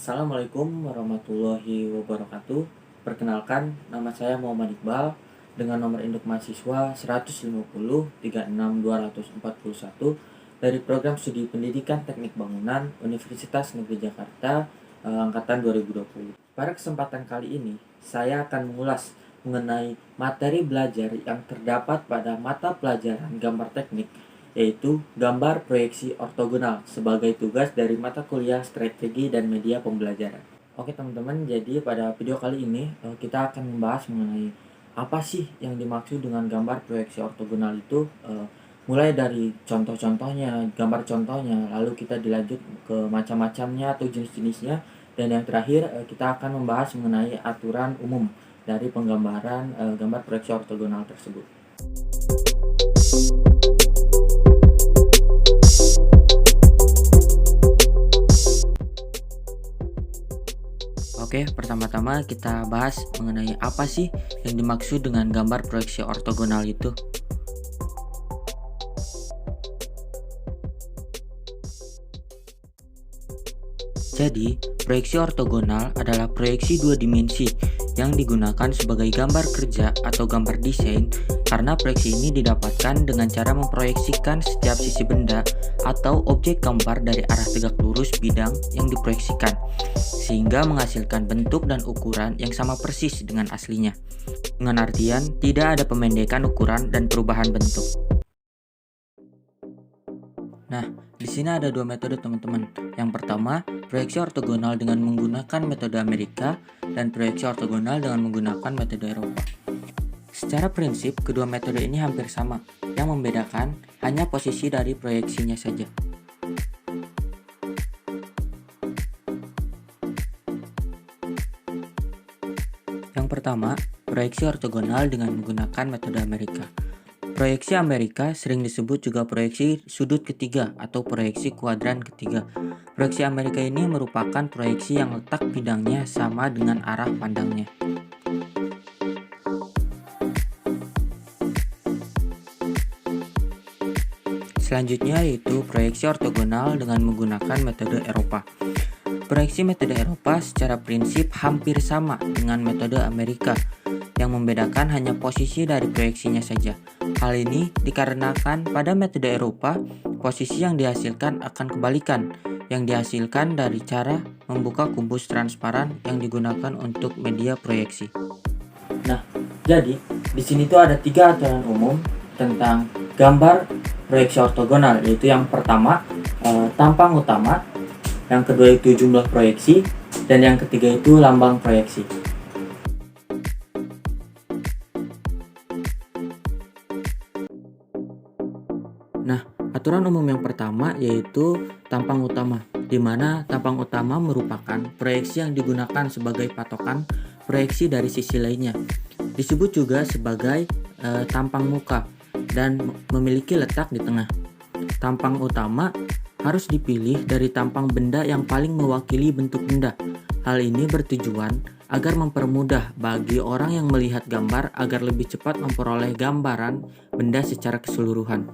Assalamualaikum warahmatullahi wabarakatuh. Perkenalkan, nama saya Muhammad Iqbal dengan nomor induk mahasiswa 150 dari program studi Pendidikan Teknik Bangunan Universitas Negeri Jakarta angkatan 2020. Pada kesempatan kali ini, saya akan mengulas mengenai materi belajar yang terdapat pada mata pelajaran gambar teknik, yaitu gambar proyeksi ortogonal sebagai tugas dari mata kuliah strategi dan media pembelajaran. Oke teman-teman, jadi pada video kali ini kita akan membahas mengenai apa sih yang dimaksud dengan gambar proyeksi ortogonal itu, mulai dari contoh-contohnya, gambar contohnya, lalu kita dilanjut ke macam-macamnya atau jenis-jenisnya, dan yang terakhir kita akan membahas mengenai aturan umum dari penggambaran gambar proyeksi ortogonal tersebut. Oke, pertama-tama kita bahas mengenai apa sih yang dimaksud dengan gambar proyeksi ortogonal itu. Jadi, proyeksi ortogonal adalah proyeksi dua dimensi yang digunakan sebagai gambar kerja atau gambar desain karena proyeksi ini didapatkan dengan cara memproyeksikan setiap sisi benda atau objek gambar dari arah tegak lurus bidang yang diproyeksikan, sehingga menghasilkan bentuk dan ukuran yang sama persis dengan aslinya. Dengan artian, tidak ada pemendekan ukuran dan perubahan bentuk. Nah, di sini ada dua metode teman-teman. Yang pertama, proyeksi ortogonal dengan menggunakan metode Amerika dan proyeksi ortogonal dengan menggunakan metode Eropa. Secara prinsip, kedua metode ini hampir sama. Yang membedakan hanya posisi dari proyeksinya saja. Yang pertama, proyeksi ortogonal dengan menggunakan metode Amerika. Proyeksi Amerika sering disebut juga proyeksi sudut ketiga atau proyeksi kuadran ketiga. Proyeksi Amerika ini merupakan proyeksi yang letak bidangnya sama dengan arah pandangnya. Selanjutnya yaitu proyeksi ortogonal dengan menggunakan metode Eropa. Proyeksi metode Eropa secara prinsip hampir sama dengan metode Amerika. Yang membedakan hanya posisi dari proyeksinya saja. Hal ini dikarenakan pada metode Eropa, posisi yang dihasilkan akan kebalikan yang dihasilkan dari cara membuka kubus transparan yang digunakan untuk media proyeksi. Nah, jadi di sini tuh ada tiga aturan umum tentang gambar proyeksi ortogonal, yaitu yang pertama tampang utama, yang kedua itu jumlah proyeksi, dan yang ketiga itu lambang proyeksi. Nah, aturan umum yang pertama yaitu tampang utama, di mana tampang utama merupakan proyeksi yang digunakan sebagai patokan proyeksi dari sisi lainnya. Disebut juga sebagai tampang muka dan memiliki letak di tengah. Tampang utama harus dipilih dari tampang benda yang paling mewakili bentuk benda. Hal ini bertujuan agar mempermudah bagi orang yang melihat gambar agar lebih cepat memperoleh gambaran benda secara keseluruhan.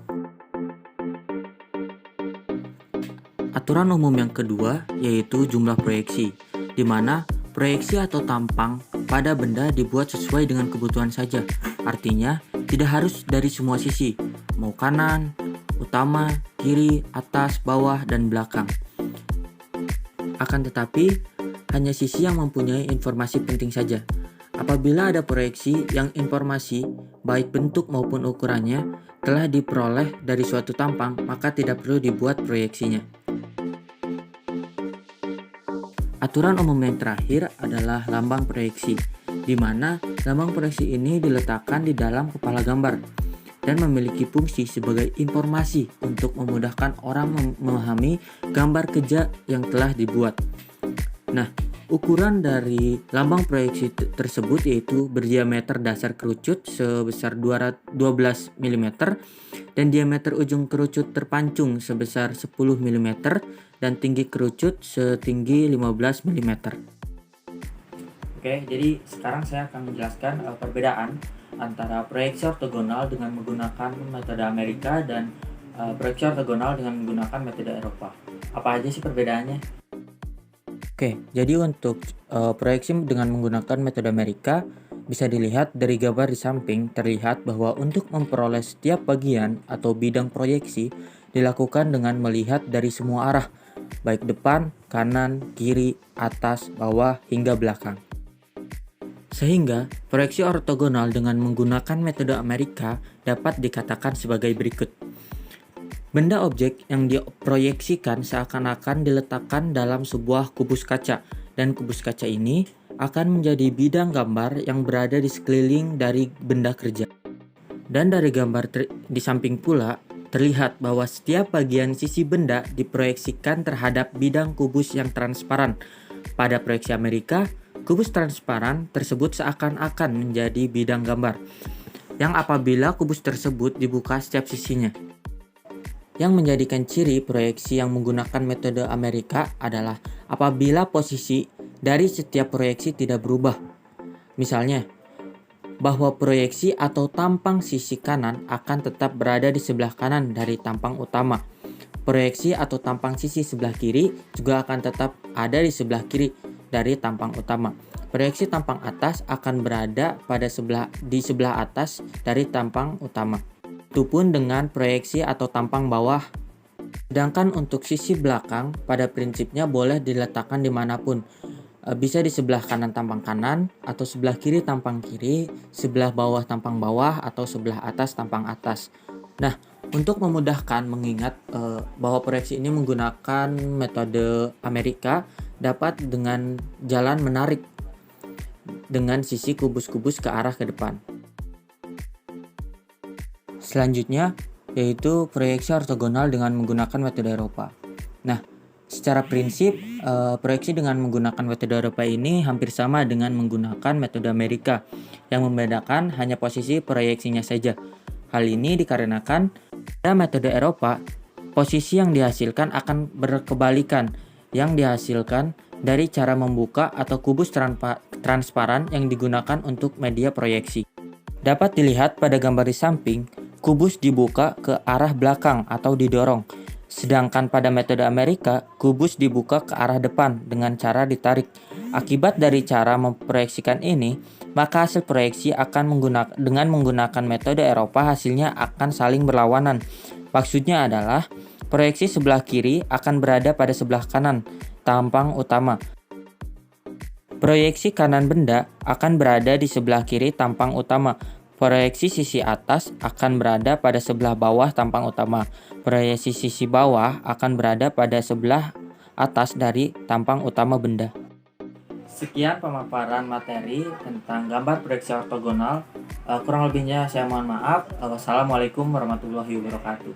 Aturan umum yang kedua yaitu jumlah proyeksi, di mana proyeksi atau tampang pada benda dibuat sesuai dengan kebutuhan saja. Artinya, tidak harus dari semua sisi, mau kanan, utama, kiri, atas, bawah, dan belakang. Akan tetapi, hanya sisi yang mempunyai informasi penting saja. Apabila ada proyeksi yang informasi, baik bentuk maupun ukurannya, telah diperoleh dari suatu tampang, maka tidak perlu dibuat proyeksinya. Aturan umum yang terakhir adalah lambang proyeksi, di mana lambang proyeksi ini diletakkan di dalam kepala gambar dan memiliki fungsi sebagai informasi untuk memudahkan orang memahami gambar kerja yang telah dibuat. Nah, ukuran dari lambang proyeksi tersebut yaitu berdiameter dasar kerucut sebesar 12 mm dan diameter ujung kerucut terpancung sebesar 10 mm dan tinggi kerucut setinggi 15 mm. Oke, jadi sekarang saya akan menjelaskan perbedaan antara proyeksi ortogonal dengan menggunakan metode Amerika dan proyeksi ortogonal dengan menggunakan metode Eropa. Apa aja sih perbedaannya? Oke, jadi untuk proyeksi dengan menggunakan metode Amerika bisa dilihat dari gambar di samping terlihat bahwa untuk memperoleh setiap bagian atau bidang proyeksi dilakukan dengan melihat dari semua arah, baik depan, kanan, kiri, atas, bawah, hingga belakang. Sehingga proyeksi ortogonal dengan menggunakan metode Amerika dapat dikatakan sebagai berikut. Benda objek yang diproyeksikan seakan-akan diletakkan dalam sebuah kubus kaca, dan kubus kaca ini akan menjadi bidang gambar yang berada di sekeliling dari benda kerja. Dan dari gambar di samping pula, terlihat bahwa setiap bagian sisi benda diproyeksikan terhadap bidang kubus yang transparan. Pada proyeksi Amerika, kubus transparan tersebut seakan-akan menjadi bidang gambar, yang apabila kubus tersebut dibuka setiap sisinya. Yang menjadikan ciri proyeksi yang menggunakan metode Amerika adalah apabila posisi dari setiap proyeksi tidak berubah. Misalnya, bahwa proyeksi atau tampang sisi kanan akan tetap berada di sebelah kanan dari tampang utama. Proyeksi atau tampang sisi sebelah kiri juga akan tetap ada di sebelah kiri dari tampang utama. Proyeksi tampang atas akan berada di sebelah atas dari tampang utama. Itu pun dengan proyeksi atau tampang bawah. Sedangkan untuk sisi belakang pada prinsipnya boleh diletakkan dimanapun. Bisa di sebelah kanan tampang kanan, atau sebelah kiri tampang kiri, sebelah bawah tampang bawah, atau sebelah atas tampang atas. Nah, untuk memudahkan mengingat bahwa proyeksi ini menggunakan metode Amerika dapat dengan jalan menarik dengan sisi kubus-kubus ke arah ke depan. Selanjutnya, yaitu proyeksi ortogonal dengan menggunakan metode Eropa. Nah, secara prinsip, proyeksi dengan menggunakan metode Eropa ini hampir sama dengan menggunakan metode Amerika. Yang membedakan hanya posisi proyeksinya saja. Hal ini dikarenakan pada metode Eropa, posisi yang dihasilkan akan berkebalikan yang dihasilkan dari cara membuka atau kubus transparan yang digunakan untuk media proyeksi. Dapat dilihat pada gambar di samping, kubus dibuka ke arah belakang atau didorong. Sedangkan pada metode Amerika, kubus dibuka ke arah depan dengan cara ditarik. Akibat dari cara memproyeksikan ini, maka hasil proyeksi dengan menggunakan metode Eropa hasilnya akan saling berlawanan. Maksudnya adalah, proyeksi sebelah kiri akan berada pada sebelah kanan, tampang utama. Proyeksi kanan benda akan berada di sebelah kiri tampang utama. Proyeksi sisi atas akan berada pada sebelah bawah tampang utama. Proyeksi sisi bawah akan berada pada sebelah atas dari tampang utama benda. Sekian pemaparan materi tentang gambar proyeksi ortogonal. Kurang lebihnya saya mohon maaf. Wassalamualaikum warahmatullahi wabarakatuh.